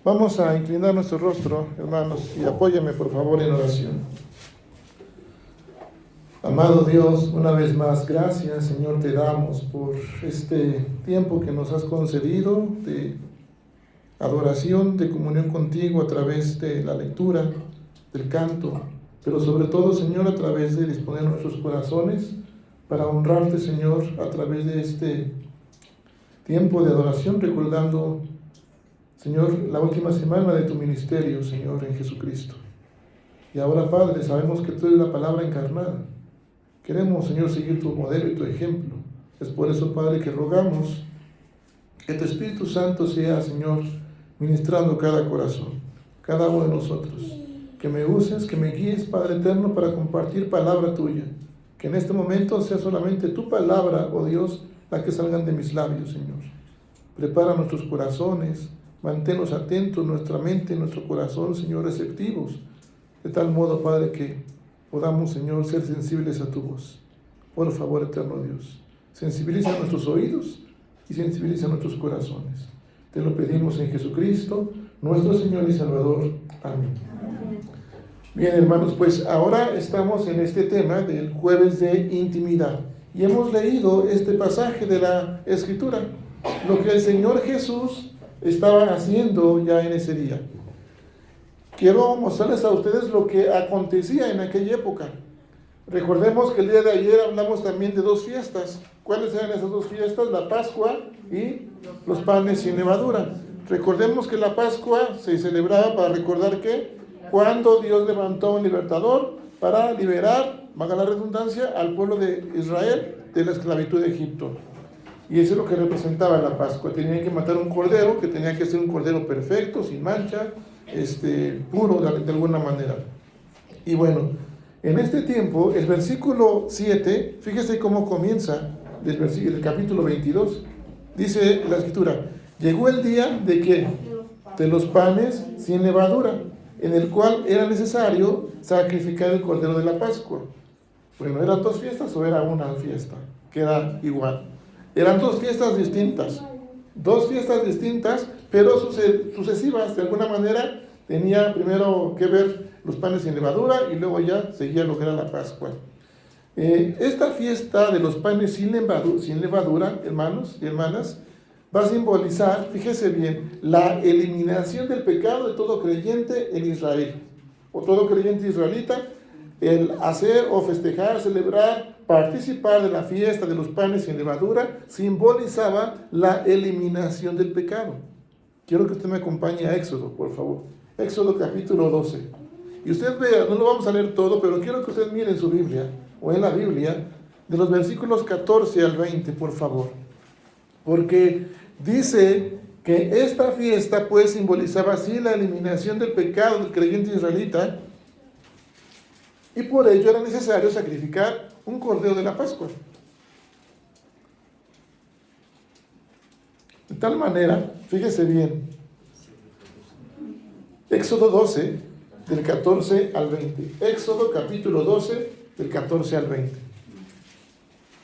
Vamos a inclinar nuestro rostro, hermanos, y apóyame por favor en oración. Amado Dios, una vez más, gracias, Señor, te damos por este tiempo que nos has concedido de adoración, de comunión contigo a través de la lectura, del canto, pero sobre todo, Señor, a través de disponer nuestros corazones para honrarte, Señor, a través de este tiempo de adoración, recordando, Señor, la última semana de tu ministerio, Señor, en Jesucristo. Y ahora, Padre, sabemos que tú eres la palabra encarnada. Queremos, Señor, seguir tu modelo y tu ejemplo. Es por eso, Padre, que rogamos que tu Espíritu Santo sea, Señor, ministrando cada corazón, cada uno de nosotros. Que me uses, que me guíes, Padre eterno, para compartir palabra tuya. Que en este momento sea solamente tu palabra, oh Dios, la que salgan de mis labios, Señor. Prepara nuestros corazones, manténnos atentos, nuestra mente, nuestro corazón, Señor, receptivos. De tal modo, Padre, que podamos, Señor, ser sensibles a tu voz. Por favor, eterno Dios, sensibiliza nuestros oídos y sensibiliza nuestros corazones. Te lo pedimos en Jesucristo, nuestro Señor y Salvador. Amén. Bien, hermanos, pues ahora estamos en este tema del jueves de intimidad. Y hemos leído este pasaje de la Escritura, lo que el Señor Jesús estaba haciendo ya en ese día. Quiero mostrarles a ustedes lo que acontecía en aquella época. Recordemos que el día de ayer hablamos también de dos fiestas. ¿Cuáles eran esas dos fiestas? La Pascua y los panes sin levadura. Recordemos que la Pascua se celebraba para recordar que cuando Dios levantó a un libertador para liberar, valga la redundancia, al pueblo de Israel de la esclavitud de Egipto. Y eso es lo que representaba la Pascua. Tenían que matar un cordero, que tenía que ser un cordero perfecto, sin mancha, puro de alguna manera. Y bueno, en este tiempo, el versículo 7, fíjese cómo comienza del capítulo 22. Dice la Escritura: llegó el día de ¿qué? De los panes sin levadura, en el cual era necesario sacrificar el cordero de la Pascua. Bueno, ¿eran dos fiestas o era una fiesta? Que era igual. Eran dos fiestas distintas, pero sucesivas. De alguna manera tenía primero que ver los panes sin levadura y luego ya seguía lo que era la Pascua. Esta fiesta de los panes sin levadura, hermanos y hermanas, va a simbolizar, fíjese bien, la eliminación del pecado de todo creyente en Israel, o todo creyente israelita. El hacer o festejar, celebrar, participar de la fiesta de los panes sin levadura simbolizaba la eliminación del pecado. Quiero que usted me acompañe a Éxodo, por favor. Éxodo capítulo 12. Y usted vea, no lo vamos a leer todo, pero quiero que usted mire en su Biblia, o en la Biblia, de los versículos 14 al 20, por favor. Porque dice que esta fiesta pues simbolizaba así la eliminación del pecado del creyente israelita, y por ello era necesario sacrificar un cordero de la Pascua. De tal manera, fíjese bien, Éxodo 12, del 14 al 20. Éxodo capítulo 12, del 14 al 20.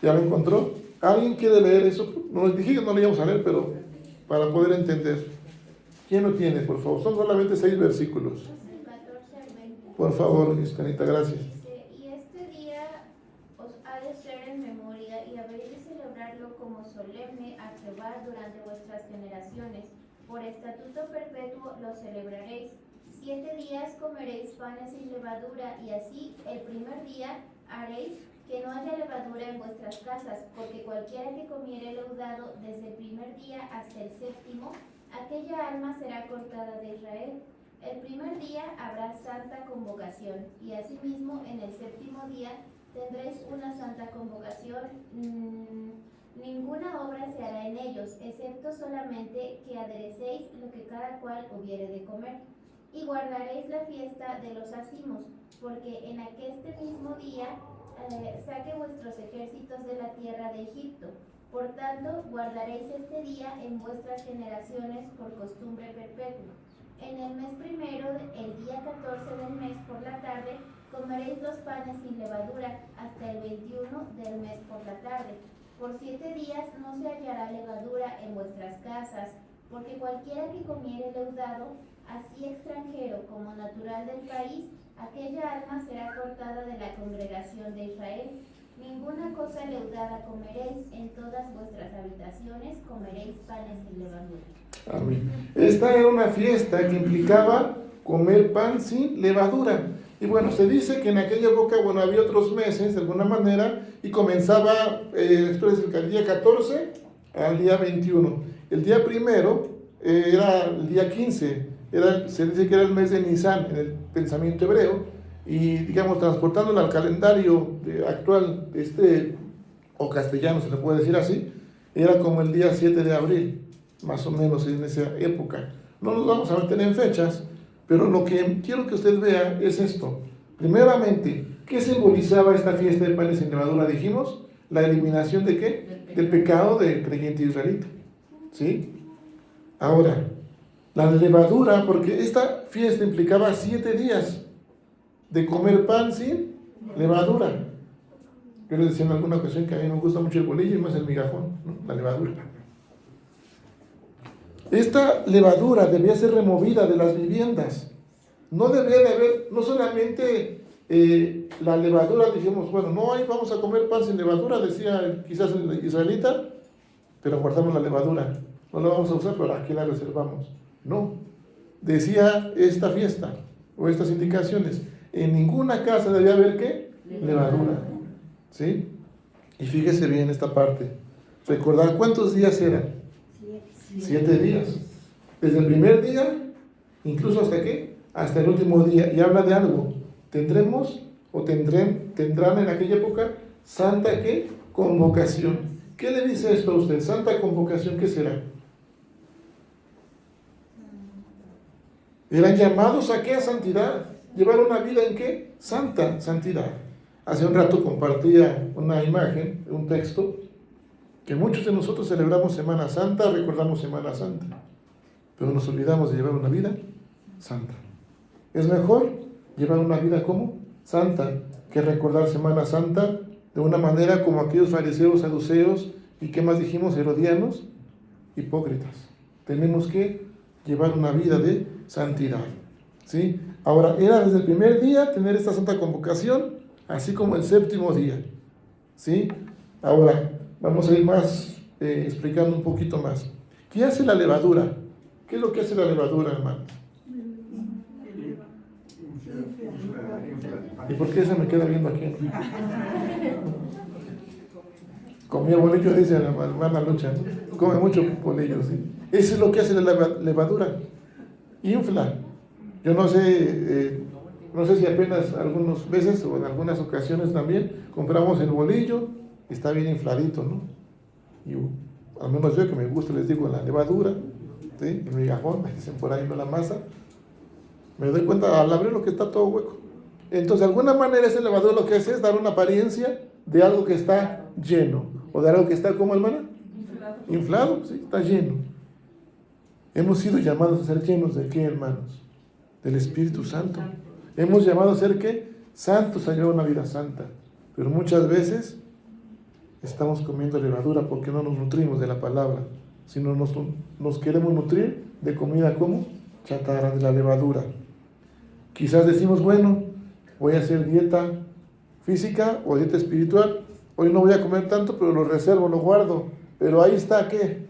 ¿Ya lo encontró? ¿Alguien quiere leer eso? No les dije que no lo íbamos a leer, pero para poder entender. ¿Quién lo tiene, por favor? Son solamente 6 versículos. Por favor, Escanita, gracias. Y este día os ha de ser en memoria y habéis de celebrarlo como solemne a Jehová durante vuestras generaciones. Por estatuto perpetuo lo celebraréis. 7 días comeréis panes sin levadura, y así el primer día haréis que no haya levadura en vuestras casas, porque cualquiera que comiere leudado desde el primer día hasta el séptimo, aquella alma será cortada de Israel. El primer día habrá santa convocación, y asimismo en el séptimo día tendréis una santa convocación. Ninguna obra se hará en ellos, excepto solamente que aderecéis lo que cada cual hubiere de comer. Y guardaréis la fiesta de los ázimos, porque en aqueste mismo día saque vuestros ejércitos de la tierra de Egipto. Por tanto, guardaréis este día en vuestras generaciones por costumbre perpetua. En el mes primero, el día 14 del mes por la tarde, comeréis los panes sin levadura, hasta el 21 del mes por la tarde. Por 7 días no se hallará levadura en vuestras casas. porque cualquiera que comiere leudado, así extranjero como natural del país, aquella alma será cortada de la congregación de Israel. Ninguna cosa leudada comeréis, en todas vuestras habitaciones comeréis panes sin levadura. Amén. Esta era una fiesta que implicaba comer pan sin levadura. Y bueno, se dice que en aquella época, bueno, había otros meses de alguna manera, y comenzaba, esto es el día 14 al día 21. El día primero era el día 15, se dice que era el mes de Nisan en el pensamiento hebreo, y digamos, transportándolo al calendario actual, o castellano se le puede decir así, era como el día 7 de abril, más o menos en esa época. No nos vamos a meter en fechas, pero lo que quiero que usted vea es esto. Primeramente, ¿qué simbolizaba esta fiesta de panes sin levadura? Dijimos, la eliminación ¿de qué? Del pecado del creyente israelita. ¿Sí? Ahora, la levadura, porque esta fiesta implicaba 7 días de comer pan sin levadura. Yo les decía en alguna ocasión que a mí me gusta mucho el bolillo y más el migajón, ¿no? La levadura. Esta levadura debía ser removida de las viviendas. No debía de haber, no solamente la levadura, dijimos, bueno, no hay, vamos a comer pan sin levadura, decía quizás el israelita, pero guardamos la levadura. No la vamos a usar, pero aquí la reservamos. No. Decía esta fiesta, o estas indicaciones, en ninguna casa debía haber, ¿qué? Levadura. ¿Sí? Y fíjese bien esta parte. Recordar cuántos días eran. 7 días. Desde el primer día, incluso hasta qué? Hasta el último día. Y habla de algo. Tendremos, o tendrán en aquella época, santa ¿qué? Convocación. ¿Qué le dice esto a usted? Santa convocación, ¿qué será? Eran llamados a qué? A santidad. Llevar una vida en qué? Santa, santidad. Hace un rato compartía una imagen, un texto, que muchos de nosotros celebramos Semana Santa, recordamos Semana Santa, pero nos olvidamos de llevar una vida santa. Es mejor llevar una vida como santa que recordar Semana Santa de una manera como aquellos fariseos, saduceos y ¿qué más dijimos? Herodianos, hipócritas. Tenemos que llevar una vida de santidad. ¿Sí? Ahora, era desde el primer día tener esta santa convocación, así como el 7º día. ¿Sí? Ahora, vamos a ir más, explicando un poquito más. ¿Qué hace la levadura? ¿Qué es lo que hace la levadura, hermano? ¿Y por qué se me queda viendo aquí? Comía bolillo, dice la hermana Lucha. Come mucho bolillo, ¿sí? Eso es lo que hace la levadura. Infla. Yo no sé si apenas algunas veces o en algunas ocasiones también compramos el bolillo y está bien infladito, ¿no? Y al menos yo que me gusta, les digo, la levadura, ¿sí? El migajón, dicen por ahí, no la masa. Me doy cuenta al abrirlo que está todo hueco. Entonces, de alguna manera, ese levadura lo que hace es dar una apariencia de algo que está lleno, o de algo que está, ¿cómo, hermana? Inflado, sí, está lleno. Hemos sido llamados a ser llenos ¿de qué, hermanos? Del Espíritu Santo. Hemos llamado a ser ¿qué? Santos, a llevar una vida santa. Pero muchas veces estamos comiendo levadura porque no nos nutrimos de la palabra, sino nos queremos nutrir de comida como chatarra, de la levadura. Quizás decimos, bueno, voy a hacer dieta física o dieta espiritual. Hoy no voy a comer tanto, pero lo reservo, lo guardo. Pero ahí está, ¿qué?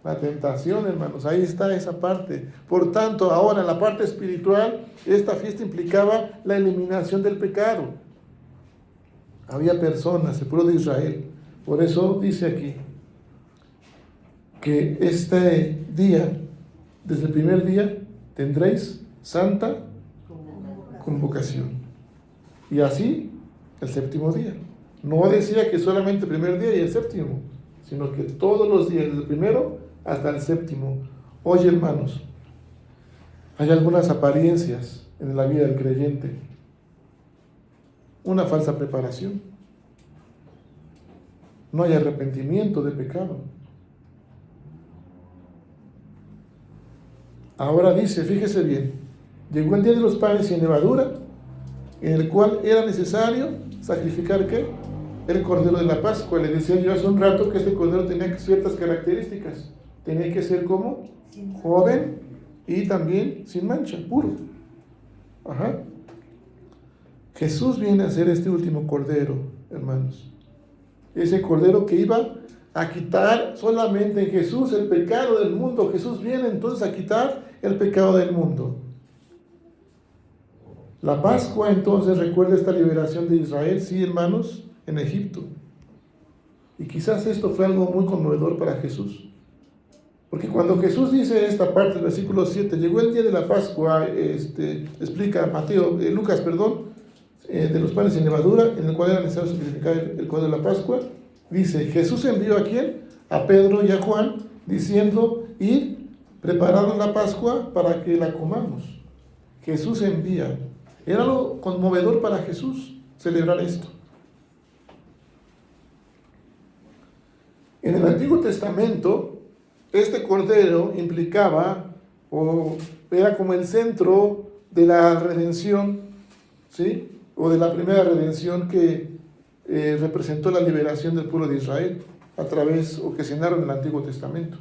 La tentación, hermanos, ahí está esa parte. Por tanto, ahora en la parte espiritual, esta fiesta implicaba la eliminación del pecado. Había personas, el pueblo de Israel. Por eso dice aquí que este día, desde el primer día, tendréis santa convocación. Y así, el 7º día. No decía que solamente el primer día y el 7º, sino que todos los días, desde el primero hasta el 7º. Oye, hermanos, hay algunas apariencias en la vida del creyente. Una falsa preparación. No hay arrepentimiento de pecado. Ahora dice, fíjese bien, llegó el día de los panes sin levadura, en el cual era necesario sacrificar ¿qué? El cordero de la Pascua. Le decía yo hace un rato que este cordero tenía ciertas características. Tenía que ser como joven y también sin mancha, puro. Ajá. Jesús viene a ser este último cordero, hermanos. Ese cordero que iba a quitar solamente en Jesús el pecado del mundo. Jesús viene entonces a quitar el pecado del mundo. La Pascua entonces recuerda esta liberación de Israel, sí, hermanos, en Egipto. Y quizás esto fue algo muy conmovedor para Jesús. Porque cuando Jesús dice esta parte del versículo 7, llegó el día de la Pascua, explica Lucas, de los panes sin levadura, en el cual era necesario sacrificar el cordero de la Pascua. Dice, Jesús envió ¿a quién? A Pedro y a Juan, diciendo, id, preparad la Pascua para que la comamos. Jesús envía. Era algo conmovedor para Jesús celebrar esto. En el Antiguo Testamento, este cordero implicaba, o era como el centro de la redención, ¿sí? O de la primera redención que representó la liberación del pueblo de Israel a través, o que se narra en el Antiguo Testamento.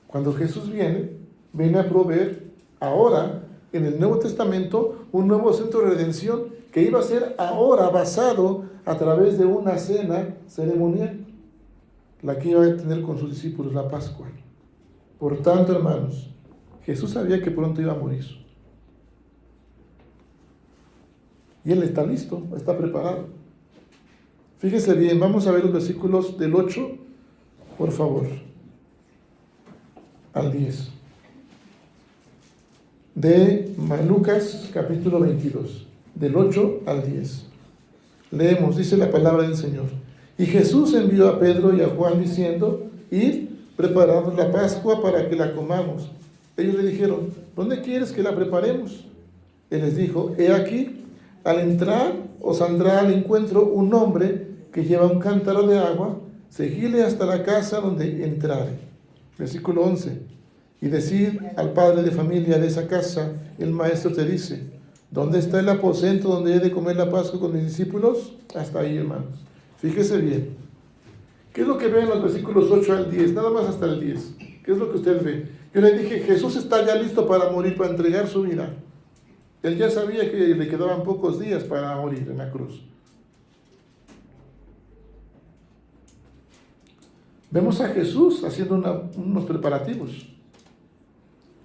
Cuando Jesús viene a proveer ahora, en el Nuevo Testamento, un nuevo centro de redención que iba a ser ahora basado a través de una cena ceremonial, la que iba a tener con sus discípulos la Pascua. Por tanto, hermanos, Jesús sabía que pronto iba a morir. Y Él está listo, está preparado. Fíjese bien, vamos a ver los versículos del 8, por favor, al 10. De Lucas, capítulo 22, del 8 al 10. Leemos, dice la palabra del Señor. Y Jesús envió a Pedro y a Juan diciendo, id, preparad la Pascua para que la comamos. Ellos le dijeron, ¿dónde quieres que la preparemos? Él les dijo, he aquí, al entrar os saldrá al encuentro un hombre que lleva un cántaro de agua, seguidle hasta la casa donde entrare. Versículo 11. Y decid al padre de familia de esa casa, el maestro te dice, ¿dónde está el aposento donde he de comer la Pascua con mis discípulos? Hasta ahí, hermanos. Fíjese bien. ¿Qué es lo que ve en los versículos 8 al 10? Nada más hasta el 10. ¿Qué es lo que usted ve? Yo le dije, Jesús está ya listo para morir, para entregar su vida. Él ya sabía que le quedaban pocos días para morir en la cruz. Vemos a Jesús haciendo unos preparativos.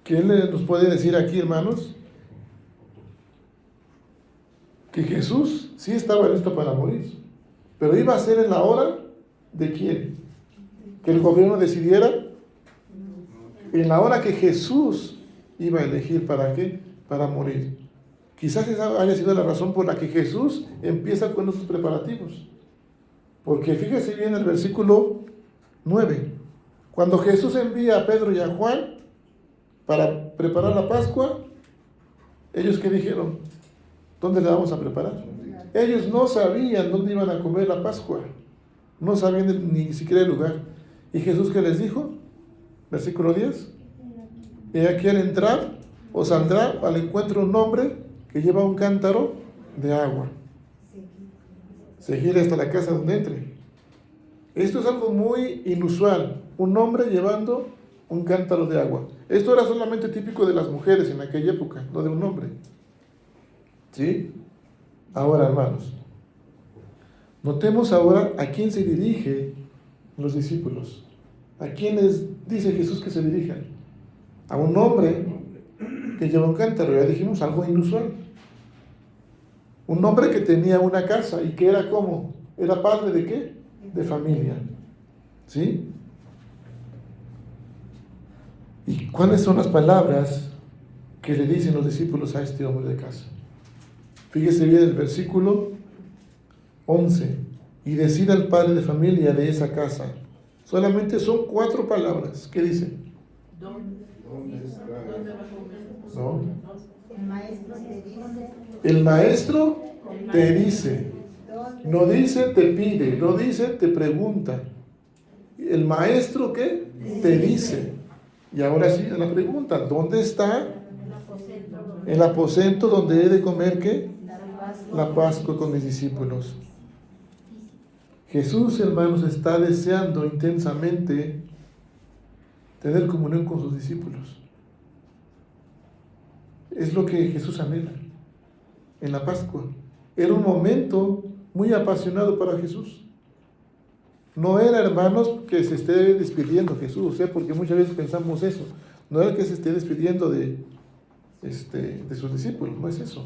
¿Quién nos puede decir aquí, hermanos? Que Jesús sí estaba listo para morir, pero iba a ser en la hora de ¿quién? Que el gobierno decidiera. En la hora que Jesús iba a elegir, ¿para qué? Para morir. Quizás esa haya sido la razón por la que Jesús empieza con esos preparativos. Porque fíjese bien el versículo 9. Cuando Jesús envía a Pedro y a Juan para preparar la Pascua, ellos ¿qué dijeron? ¿Dónde la vamos a preparar? Ellos no sabían dónde iban a comer la Pascua. No sabían ni siquiera el lugar. ¿Y Jesús qué les dijo? Versículo 10. Y aquí al entrar os saldrá al encuentro un hombre que lleva un cántaro de agua. Seguir hasta la casa donde entre. Esto es algo muy inusual. Un hombre llevando un cántaro de agua. Esto era solamente típico de las mujeres en aquella época, no de un hombre. ¿Sí? Ahora, hermanos, notemos ahora a quién se dirigen los discípulos. ¿A quién les dice Jesús que se dirijan? A un hombre que lleva un cántaro, ya dijimos, algo inusual. Un hombre que tenía una casa y que era ¿cómo? ¿Era padre de qué? De familia. ¿Sí? ¿Y cuáles son las palabras que le dicen los discípulos a este hombre de casa? Fíjese bien el versículo 11. Y decida al padre de familia de esa casa. Solamente son 4 palabras. ¿Qué dice? ¿Dónde está? ¿No? El maestro te dice. El maestro te dice. No dice te pide, no dice te pregunta. El maestro ¿qué? Te dice. Y ahora sí la pregunta, ¿dónde está el aposento donde he de comer qué? La Pascua con mis discípulos. Jesús, hermanos, está deseando intensamente tener comunión con sus discípulos. Es lo que Jesús anhela en la Pascua. Era un momento muy apasionado para Jesús. No era, hermanos, que se esté despidiendo Jesús, porque muchas veces pensamos eso. No era que se esté despidiendo de sus discípulos, no es eso.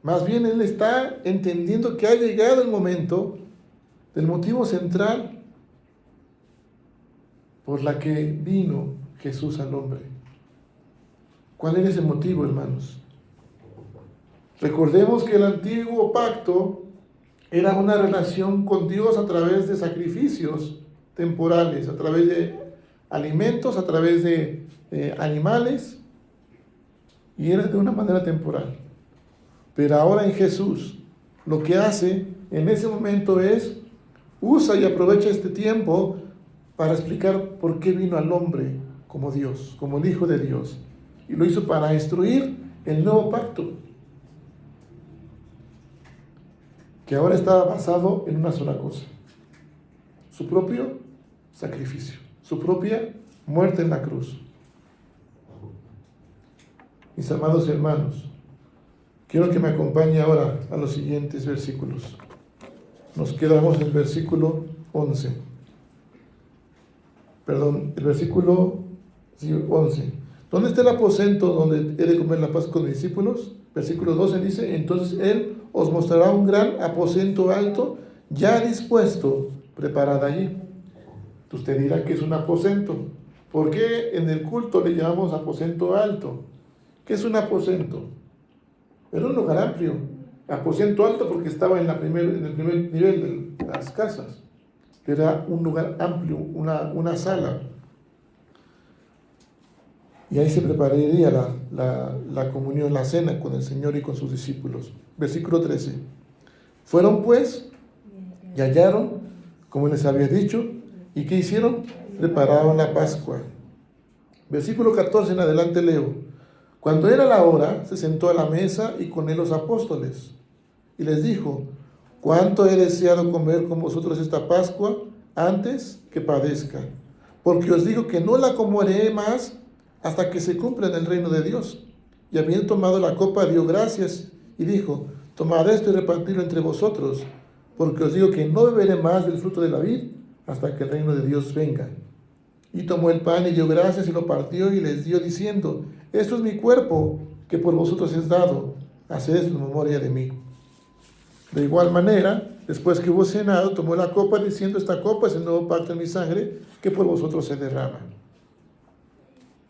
Más bien Él está entendiendo que ha llegado el momento del motivo central por la que vino Jesús al hombre. ¿Cuál era ese motivo, hermanos? Recordemos que el antiguo pacto era una relación con Dios a través de sacrificios temporales, a través de alimentos, a través de animales, y era de una manera temporal. Pero ahora en Jesús, lo que hace en ese momento es, usa y aprovecha este tiempo para explicar por qué vino al hombre como Dios, como el Hijo de Dios. Y lo hizo para instruir el nuevo pacto, que ahora estaba basado en una sola cosa: su propio sacrificio, su propia muerte en la cruz. Mis amados hermanos, quiero que me acompañe ahora a los siguientes versículos. Nos quedamos en el versículo 11. Perdón, el versículo 11. ¿Dónde está el aposento donde he de comer la Pascua con mis discípulos? Versículo 12 dice: entonces Él os mostrará un gran aposento alto, ya dispuesto, preparado allí. Usted dirá que es un aposento. ¿Por qué en el culto le llamamos aposento alto? ¿Qué es un aposento? Era un lugar amplio. Aposento alto porque estaba en el primer nivel de las casas. Era un lugar amplio, una sala. Y ahí se prepararía la comunión, la cena con el Señor y con sus discípulos. Versículo 13. Fueron pues y hallaron, como les había dicho, ¿y qué hicieron? Prepararon la Pascua. Versículo 14 en adelante leo. Cuando era la hora, se sentó a la mesa y con él los apóstoles. Y les dijo: cuánto he deseado comer con vosotros esta Pascua antes que padezca. Porque os digo que no la comeré más hasta que se cumpla en el reino de Dios. Y habiendo tomado la copa, dio gracias y dijo: tomad esto y repartidlo entre vosotros, porque os digo que no beberé más del fruto de la vid hasta que el reino de Dios venga. Y tomó el pan y dio gracias y lo partió y les dio diciendo: esto es mi cuerpo que por vosotros es dado, haced esto en memoria de mí. De igual manera, después que hubo cenado, tomó la copa diciendo: esta copa es el nuevo pacto en mi sangre que por vosotros se derrama.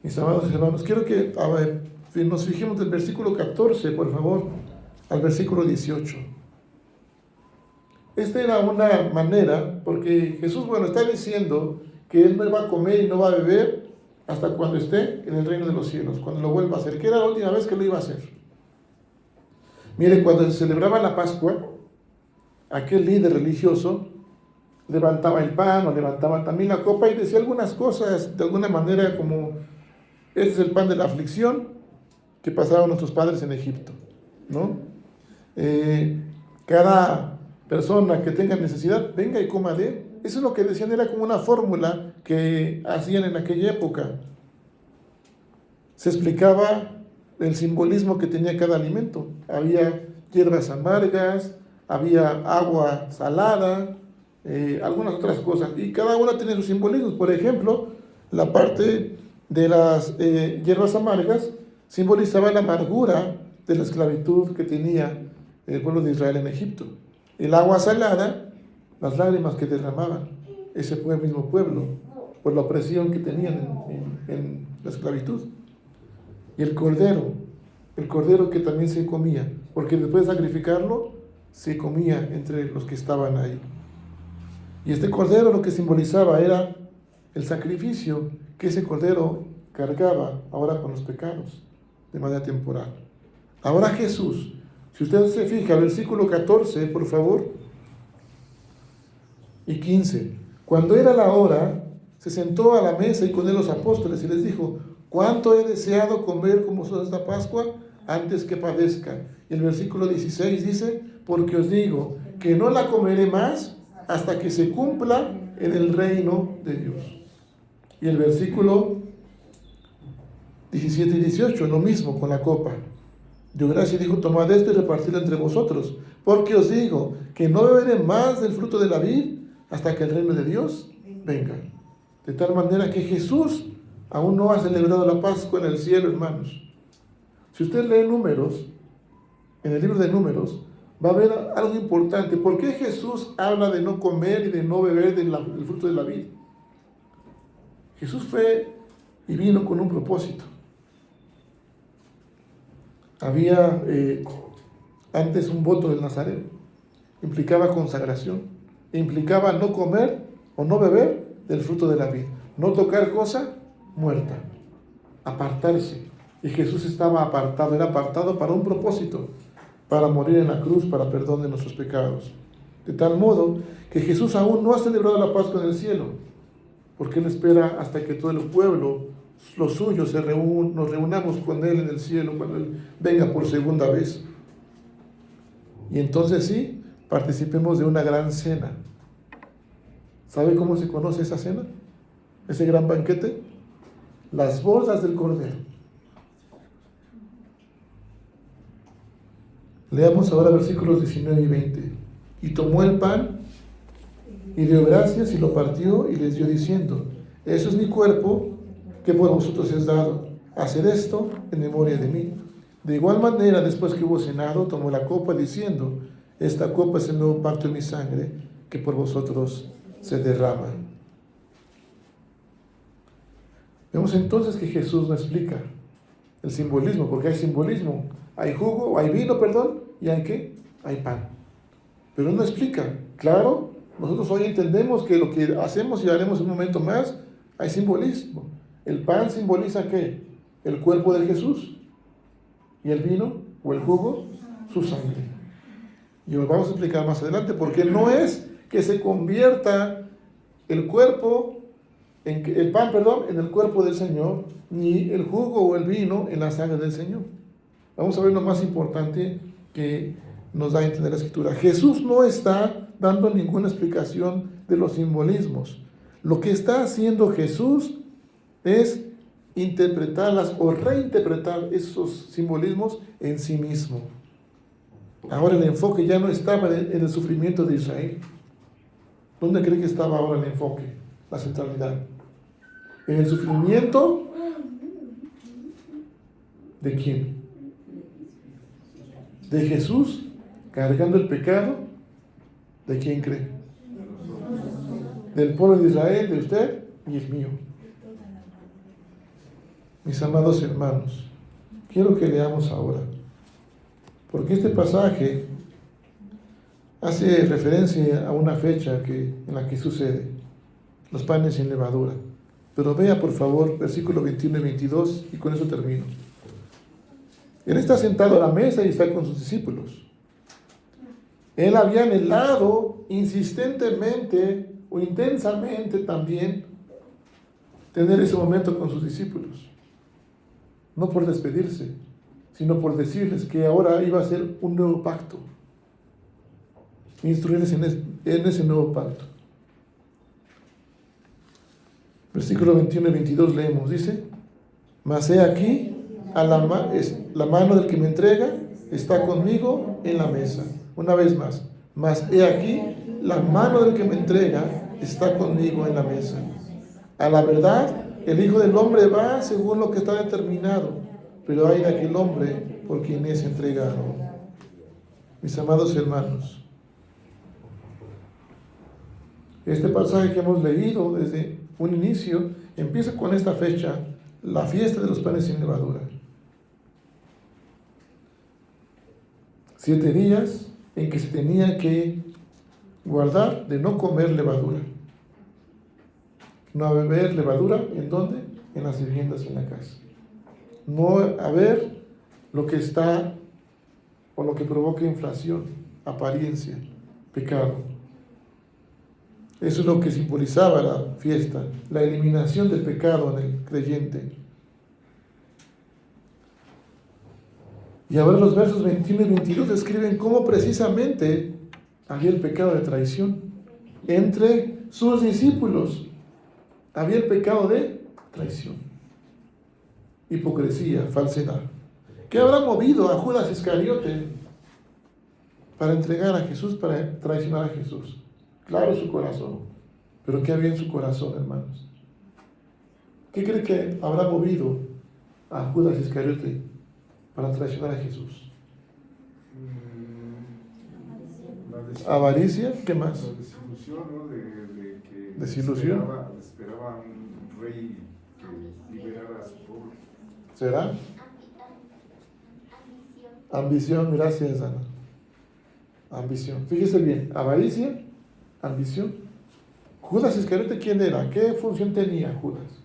Mis amados hermanos, quiero que nos fijemos del versículo 14, por favor, al versículo 18. Esta era una manera, porque Jesús, está diciendo que Él no va a comer y no va a beber hasta cuando esté en el reino de los cielos, cuando lo vuelva a hacer, que era la última vez que lo iba a hacer. Mire, cuando se celebraba la Pascua, aquel líder religioso levantaba el pan o levantaba también la copa y decía algunas cosas de alguna manera como: este es el pan de la aflicción que pasaron nuestros padres en Egipto, ¿no? Cada persona que tenga necesidad, venga y coma de él. Eso es lo que decían, era como una fórmula que hacían en aquella época. Se explicaba el simbolismo que tenía cada alimento. Había hierbas amargas, había agua salada, algunas otras cosas. Y cada una tenía sus simbolismos. Por ejemplo, la parte de las hierbas amargas simbolizaba la amargura de la esclavitud que tenía el pueblo de Israel en Egipto. El agua salada, las lágrimas que derramaban ese mismo pueblo por la opresión que tenían en la esclavitud. Y el cordero que también se comía, porque después de sacrificarlo, se comía entre los que estaban ahí. Y este cordero lo que simbolizaba era el sacrificio que ese cordero cargaba ahora con los pecados de manera temporal. Ahora Jesús, si usted se fija, versículo 14, por favor, y 15. Cuando era la hora, se sentó a la mesa y con él los apóstoles y les dijo: cuánto he deseado comer con vosotros esta Pascua antes que padezca. Y el versículo 16 dice: porque os digo que no la comeré más hasta que se cumpla en el reino de Dios. Y el versículo 17 y 18, lo mismo con la copa. Dio gracia y dijo, tomad esto y repartidlo entre vosotros, porque os digo que no beberé más del fruto de la vid hasta que el reino de Dios venga. De tal manera que Jesús aún no ha celebrado la Pascua en el cielo, hermanos. Si usted lee Números, en el libro de Números, va a ver algo importante. ¿Por qué Jesús habla de no comer y de no beber del fruto de la vid? Jesús fue y vino con un propósito. Había antes un voto del Nazareno. Implicaba consagración. Implicaba no comer o no beber del fruto de la vid. No tocar cosa muerta. Apartarse. Y Jesús estaba apartado. Era apartado para un propósito. Para morir en la cruz, para perdón de nuestros pecados. De tal modo que Jesús aún no ha celebrado la Pascua en el cielo. Porque Él espera hasta que todo el pueblo, los suyos, nos reunamos con Él en el cielo cuando Él venga por segunda vez. Y entonces sí, participemos de una gran cena. ¿Sabe cómo se conoce esa cena? Ese gran banquete. Las bodas del Cordero. Leamos ahora versículos 19 y 20. Y tomó el pan y dio gracias y lo partió y les dio diciendo, eso es mi cuerpo que por vosotros es dado. Haced esto en memoria de mí. De igual manera, después que hubo cenado, tomó la copa diciendo, esta copa es el nuevo pacto en mi sangre que por vosotros se derrama. Vemos entonces que Jesús no explica el simbolismo, porque hay simbolismo. Hay jugo, hay vino, y hay ¿qué? Hay pan. Pero no explica. Claro, nosotros hoy entendemos que lo que hacemos y haremos en un momento más, hay simbolismo. El pan simboliza ¿qué? El cuerpo de Jesús. Y el vino o el jugo, su sangre. Y lo vamos a explicar más adelante, porque no es que se convierta el cuerpo, el pan, en el cuerpo del Señor, ni el jugo o el vino en la sangre del Señor. Vamos a ver lo más importante que nos da a entender la Escritura. Jesús no está dando ninguna explicación de los simbolismos. Lo que está haciendo Jesús es interpretarlas o reinterpretar esos simbolismos en sí mismo. Ahora el enfoque ya no estaba en el sufrimiento de Israel. ¿Dónde cree que estaba ahora el enfoque? La centralidad. En el sufrimiento ¿de quién? De Jesús cargando el pecado. ¿De quién cree? Del pueblo de Israel, de usted y el mío. Mis amados hermanos, quiero que leamos ahora, porque este pasaje hace referencia a una fecha en la que sucede, los panes sin levadura. Pero vea por favor versículos 21 y 22 y con eso termino. Él está sentado a la mesa y está con sus discípulos. Él había anhelado insistentemente o intensamente también tener ese momento con sus discípulos. No por despedirse, sino por decirles que ahora iba a ser un nuevo pacto. Instruirles en ese nuevo pacto. Versículo 21 y 22 leemos, dice, mas he aquí, la mano del que me entrega está conmigo en la mesa. Una vez más, mas he aquí, la mano del que me entrega está conmigo en la mesa. A la verdad, el Hijo del Hombre va según lo que está determinado, pero hay de aquel hombre por quien es entregado. Mis amados hermanos, este pasaje que hemos leído desde un inicio empieza con esta fecha, la fiesta de los panes sin levadura. 7 días en que se tenía que guardar de no comer levadura. No beber levadura, ¿en dónde? En las viviendas, en la casa. No haber lo que está o lo que provoca inflación, apariencia, pecado. Eso es lo que simbolizaba la fiesta, la eliminación del pecado en el creyente. Y ahora los versos 21 y 22 describen cómo precisamente había el pecado de traición entre sus discípulos. Había el pecado de traición, hipocresía, falsedad. ¿Qué habrá movido a Judas Iscariote para entregar a Jesús, para traicionar a Jesús? Claro, su corazón. Pero ¿qué había en su corazón, hermanos? ¿Qué cree que habrá movido a Judas Iscariote para traicionar a Jesús? Avaricia, ¿qué más? La desilusión, ¿no? De que Desilusión. esperaba un rey que liberara a su pueblo. ¿Será? Ambición, gracias, Ana. Ambición. Fíjese bien, avaricia, ambición. Judas Iscariote, ¿quién era? ¿Qué función tenía Judas?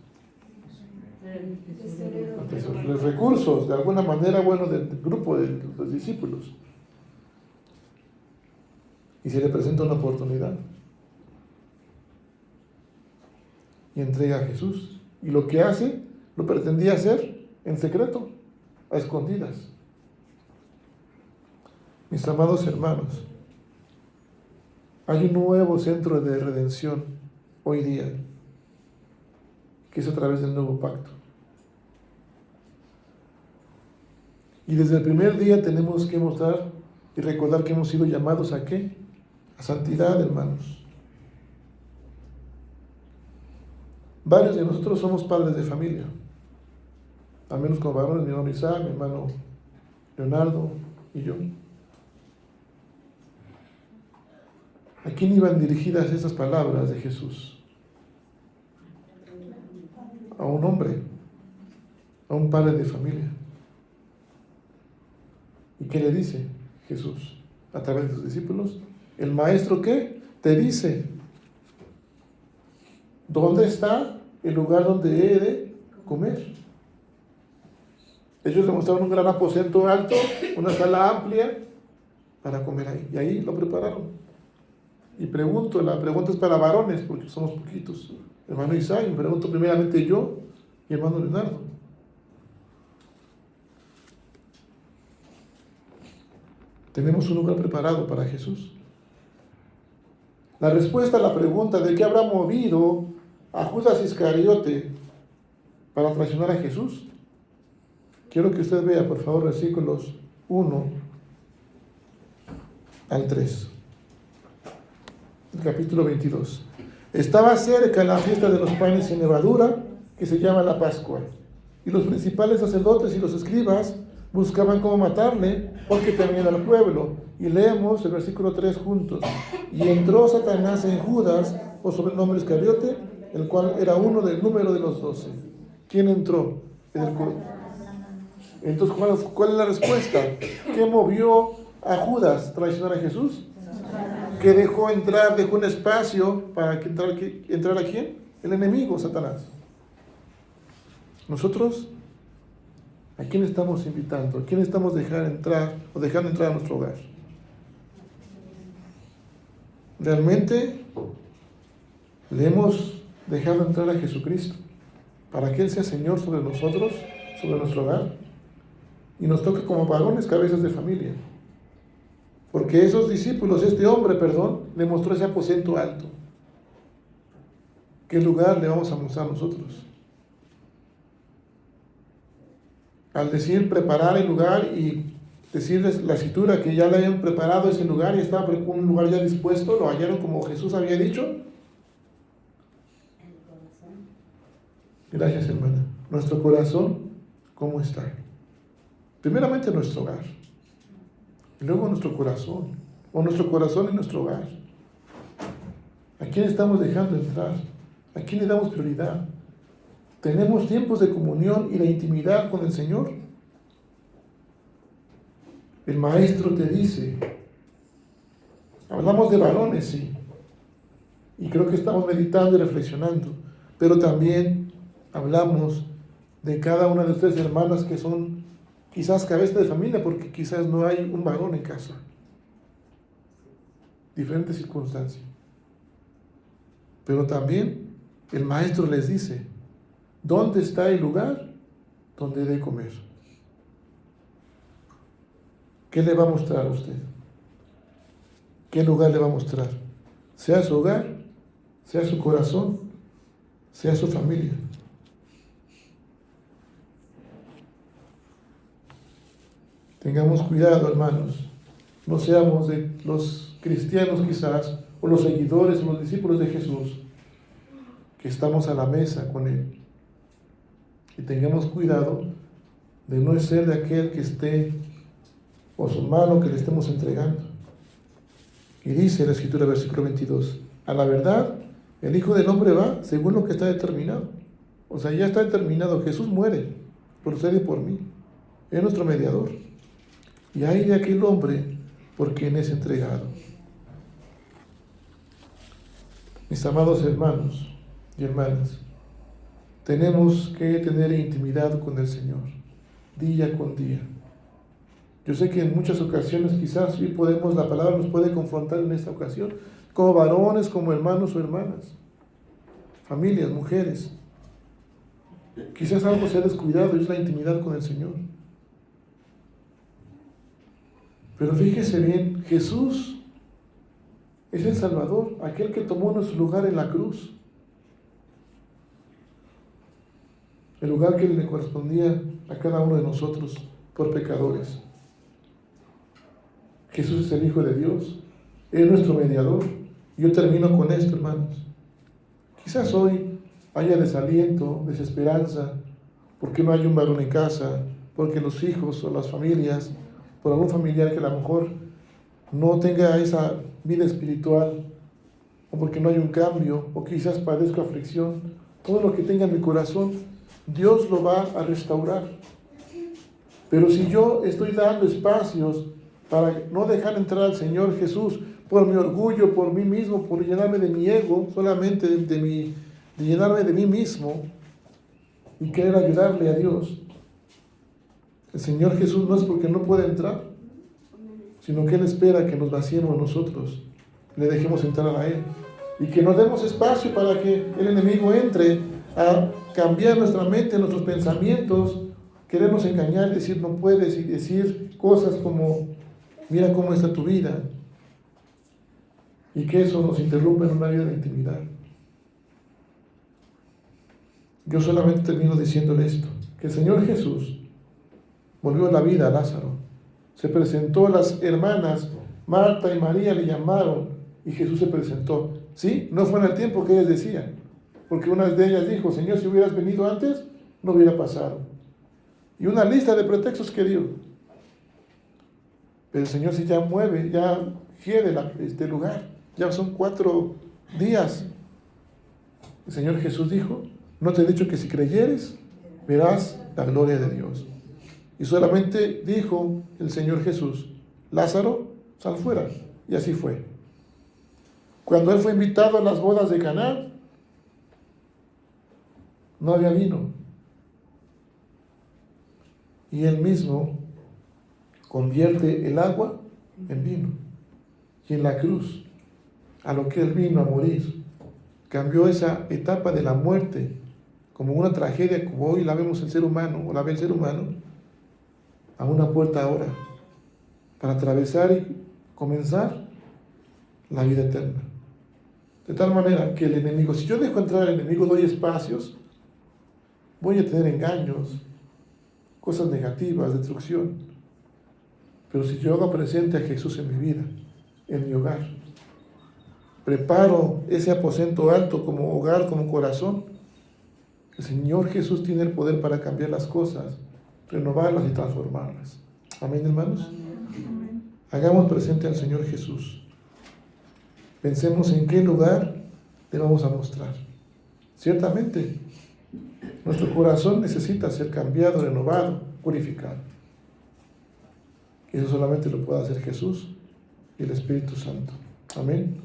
Los recursos, de alguna manera, bueno, del grupo de los discípulos. Y se le presenta una oportunidad. Y entrega a Jesús. Y lo que hace, lo pretendía hacer en secreto, a escondidas. Mis amados hermanos, hay un nuevo centro de redención hoy día, que es a través del nuevo pacto. Y desde el primer día tenemos que mostrar y recordar que hemos sido llamados ¿a qué? A santidad, hermanos. Varios de nosotros somos padres de familia, al menos como varones, mi hermano Isaac, mi hermano Leonardo y yo. ¿A quién iban dirigidas esas palabras de Jesús? A un hombre, a un padre de familia. ¿Y qué le dice Jesús a través de sus discípulos? ¿El maestro qué? Te dice, ¿dónde está el lugar donde he de comer? Ellos le mostraron un gran aposento alto, una sala amplia para comer ahí. Y ahí lo prepararon. Y pregunto, la pregunta es para varones, porque somos poquitos. Hermano Isaac, me pregunto primeramente yo y hermano Leonardo. Tenemos un lugar preparado para Jesús. La respuesta a la pregunta de qué habrá movido a Judas Iscariote para traicionar a Jesús. Quiero que usted vea, por favor, versículos 1 al 3. El capítulo 22. Estaba cerca la fiesta de los panes sin levadura, que se llama la Pascua. Y los principales sacerdotes y los escribas buscaban cómo matarle, porque temían al pueblo. Y leemos el versículo 3 juntos. Y entró Satanás en Judas, por sobrenombre Iscariote, el cual era uno del número de los 12. ¿Quién entró? Entonces, ¿cuál es la respuesta? ¿Qué movió a Judas a traicionar a Jesús? ¿Qué dejó un espacio para que entrara quién? El enemigo, Satanás. Nosotros, ¿a quién estamos invitando? ¿A quién estamos dejando entrar a nuestro hogar? ¿Realmente le hemos dejado entrar a Jesucristo para que Él sea Señor sobre nosotros, sobre nuestro hogar? Y nos toca como varones, cabezas de familia. Porque esos discípulos, este hombre, le mostró ese aposento alto. ¿Qué lugar le vamos a mostrar nosotros? Al decir preparar el lugar y decirles la escritura que ya le habían preparado ese lugar y estaba un lugar ya dispuesto, lo hallaron como Jesús había dicho. Gracias, hermana. Nuestro corazón, ¿cómo está? Primeramente nuestro hogar. Y luego nuestro corazón, o nuestro corazón y nuestro hogar. ¿A quién estamos dejando entrar? ¿A quién le damos prioridad? ¿Tenemos tiempos de comunión y de intimidad con el Señor? El Maestro te dice, hablamos de varones, sí, y creo que estamos meditando y reflexionando, pero también hablamos de cada una de ustedes hermanas que son quizás cabeza de familia, porque quizás no hay un varón en casa. Diferentes circunstancias. Pero también el Maestro les dice, ¿dónde está el lugar donde he de comer? ¿Qué le va a mostrar a usted? ¿Qué lugar le va a mostrar? Sea su hogar, sea su corazón, sea su familia. Tengamos cuidado, hermanos. No seamos de los cristianos quizás, o los seguidores, o los discípulos de Jesús, que estamos a la mesa con Él. Y tengamos cuidado de no ser de aquel que esté, o su mano que le estemos entregando. Y dice la Escritura, versículo 22, a la verdad, el Hijo del Hombre va según lo que está determinado. O sea, ya está determinado, Jesús muere por usted y por mí. Es nuestro mediador. Y hay de aquel hombre por quien es entregado. Mis amados hermanos y hermanas, tenemos que tener intimidad con el Señor, día con día. Yo sé que en muchas ocasiones quizás sí podemos, la palabra nos puede confrontar en esta ocasión, como varones, como hermanos o hermanas, familias, mujeres. Quizás algo se ha descuidado y es la intimidad con el Señor. Pero fíjese bien, Jesús es el Salvador, aquel que tomó nuestro lugar en la cruz. El lugar que le correspondía a cada uno de nosotros por pecadores. Jesús es el Hijo de Dios, es nuestro mediador. Yo termino con esto, hermanos. Quizás hoy haya desaliento, desesperanza, porque no hay un varón en casa, porque los hijos o las familias, por algún familiar que a lo mejor no tenga esa vida espiritual, o porque no hay un cambio, o quizás padezco aflicción. Todo lo que tenga en mi corazón, Dios lo va a restaurar. Pero si yo estoy dando espacios para no dejar entrar al Señor Jesús por mi orgullo, por mí mismo, por llenarme de mi ego, solamente de llenarme de mí mismo y querer ayudarle a Dios, el Señor Jesús no es porque no puede entrar, sino que Él espera que nos vaciemos nosotros, le dejemos entrar a Él y que nos demos espacio para que el enemigo entre a cambiar nuestra mente, nuestros pensamientos, queremos engañar, decir no puedes y decir cosas como mira cómo está tu vida, y que eso nos interrumpa en una vida de intimidad. Yo solamente termino diciéndole esto, que el Señor Jesús volvió a la vida a Lázaro, se presentó a las hermanas, Marta y María le llamaron, y Jesús se presentó. ¿Sí? No fue en el tiempo que ellas decían, porque una de ellas dijo, Señor, si hubieras venido antes, no hubiera pasado. Y una lista de pretextos que dio. Pero el Señor sí ya mueve, ya hiede este lugar. Ya son 4 días. El Señor Jesús dijo, no te he dicho que si creyeres, verás la gloria de Dios. Y solamente dijo el Señor Jesús, Lázaro, sal fuera. Y así fue. Cuando Él fue invitado a las bodas de Caná, no había vino. Y Él mismo convierte el agua en vino. Y en la cruz, a lo que Él vino a morir, cambió esa etapa de la muerte como una tragedia, como hoy la vemos el ser humano, o la ve el ser humano, a una puerta ahora, para atravesar y comenzar la vida eterna. De tal manera que el enemigo, si yo dejo entrar al enemigo, doy espacios, voy a tener engaños, cosas negativas, destrucción. Pero si yo hago presente a Jesús en mi vida, en mi hogar, preparo ese aposento alto como hogar, como corazón, el Señor Jesús tiene el poder para cambiar las cosas, renovarlas y transformarlas. Amén, hermanos. Hagamos presente al Señor Jesús. Pensemos en qué lugar le vamos a mostrar. Ciertamente, nuestro corazón necesita ser cambiado, renovado, purificado. Y eso solamente lo puede hacer Jesús y el Espíritu Santo. Amén.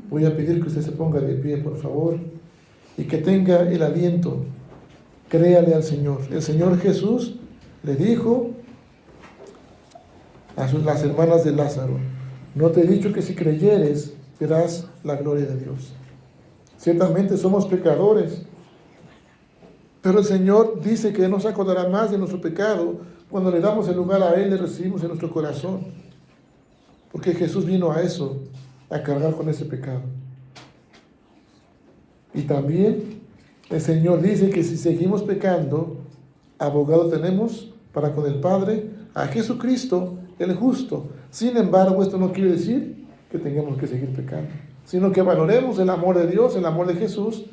Voy a pedir que usted se ponga de pie, por favor, y que tenga el aliento. Créale al Señor. El Señor Jesús le dijo a las hermanas de Lázaro, no te he dicho que si creyeres, verás la gloria de Dios. Ciertamente somos pecadores, pero el Señor dice que no se acordará más de nuestro pecado. Cuando le damos el lugar a Él, le recibimos en nuestro corazón. Porque Jesús vino a eso, a cargar con ese pecado. Y también el Señor dice que si seguimos pecando, abogado tenemos para con el Padre a Jesucristo el justo. Sin embargo, esto no quiere decir que tengamos que seguir pecando, sino que valoremos el amor de Dios, el amor de Jesús,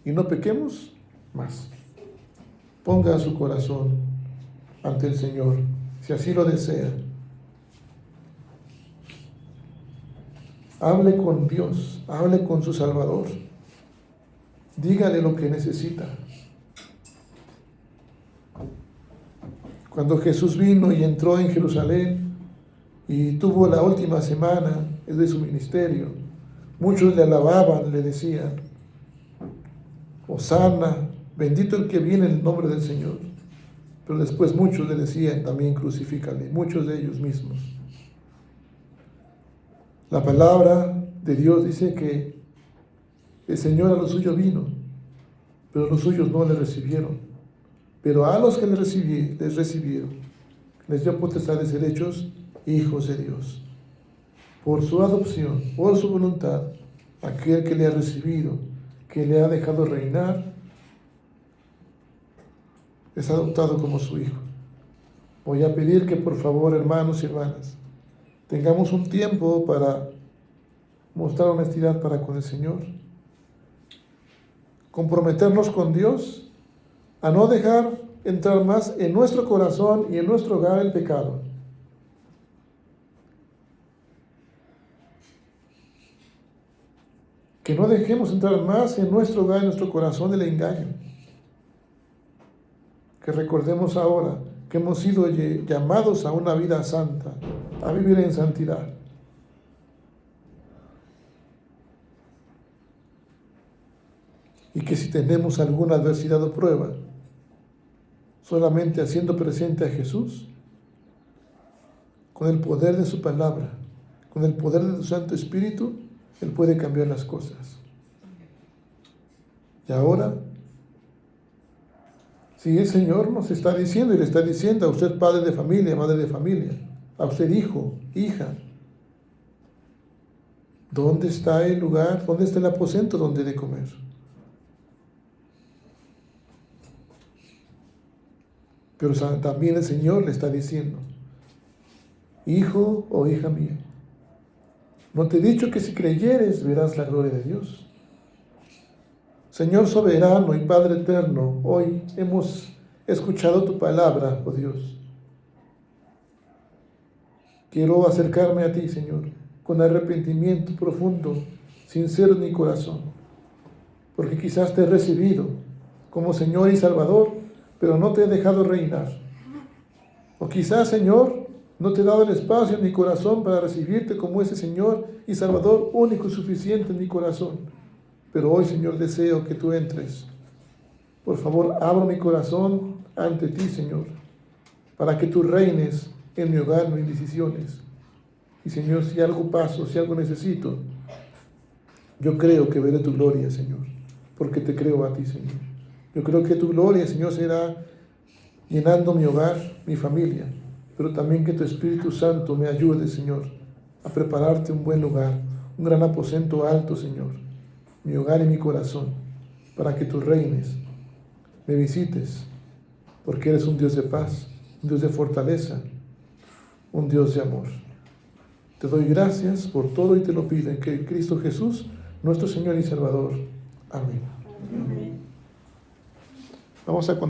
y no pequemos más. Ponga su corazón ante el Señor, si así lo desea. Hable con Dios, hable con su Salvador. Dígale lo que necesita. Cuando Jesús vino y entró en Jerusalén y tuvo la última semana de su ministerio, muchos le alababan, le decían: Hosana, bendito el que viene en el nombre del Señor. Pero después muchos le decían también: crucifícale, muchos de ellos mismos. La palabra de Dios dice que el Señor a los suyos vino, pero los suyos no le recibieron. Pero a los que les recibieron, les dio potestad de ser hechos hijos de Dios. Por su adopción, por su voluntad, aquel que le ha recibido, que le ha dejado reinar, es adoptado como su hijo. Voy a pedir que por favor, hermanos y hermanas, tengamos un tiempo para mostrar honestidad para con el Señor. Comprometernos con Dios a no dejar entrar más en nuestro corazón y en nuestro hogar el pecado. Que no dejemos entrar más en nuestro hogar y en nuestro corazón el engaño. Que recordemos ahora que hemos sido llamados a una vida santa, a vivir en santidad. Y que si tenemos alguna adversidad o prueba, solamente haciendo presente a Jesús, con el poder de su palabra, con el poder de su Santo Espíritu, Él puede cambiar las cosas. Y ahora, si el Señor nos está diciendo, y le está diciendo a usted, padre de familia, madre de familia, a usted, hijo, hija, ¿dónde está el lugar, dónde está el aposento donde de comer? Pero también el Señor le está diciendo: hijo o hija mía, ¿no te he dicho que si creyeres verás la gloria de Dios? Señor soberano y Padre eterno, hoy hemos escuchado tu palabra, oh Dios. Quiero acercarme a ti, Señor, con arrepentimiento profundo, sincero en mi corazón, porque quizás te he recibido como Señor y Salvador, pero no te he dejado reinar. O quizás, Señor, no te he dado el espacio en mi corazón para recibirte como ese Señor y Salvador único y suficiente en mi corazón. Pero hoy, Señor, deseo que tú entres. Por favor, abro mi corazón ante ti, Señor, para que tú reines en mi hogar, en mis decisiones. Y, Señor, si algo paso, si algo necesito, yo creo que veré tu gloria, Señor, porque te creo a ti, Señor. Yo creo que tu gloria, Señor, será llenando mi hogar, mi familia, pero también que tu Espíritu Santo me ayude, Señor, a prepararte un buen lugar, un gran aposento alto, Señor, mi hogar y mi corazón, para que tú reines, me visites, porque eres un Dios de paz, un Dios de fortaleza, un Dios de amor. Te doy gracias por todo y te lo pido en que Cristo Jesús, nuestro Señor y Salvador. Amén. Vamos a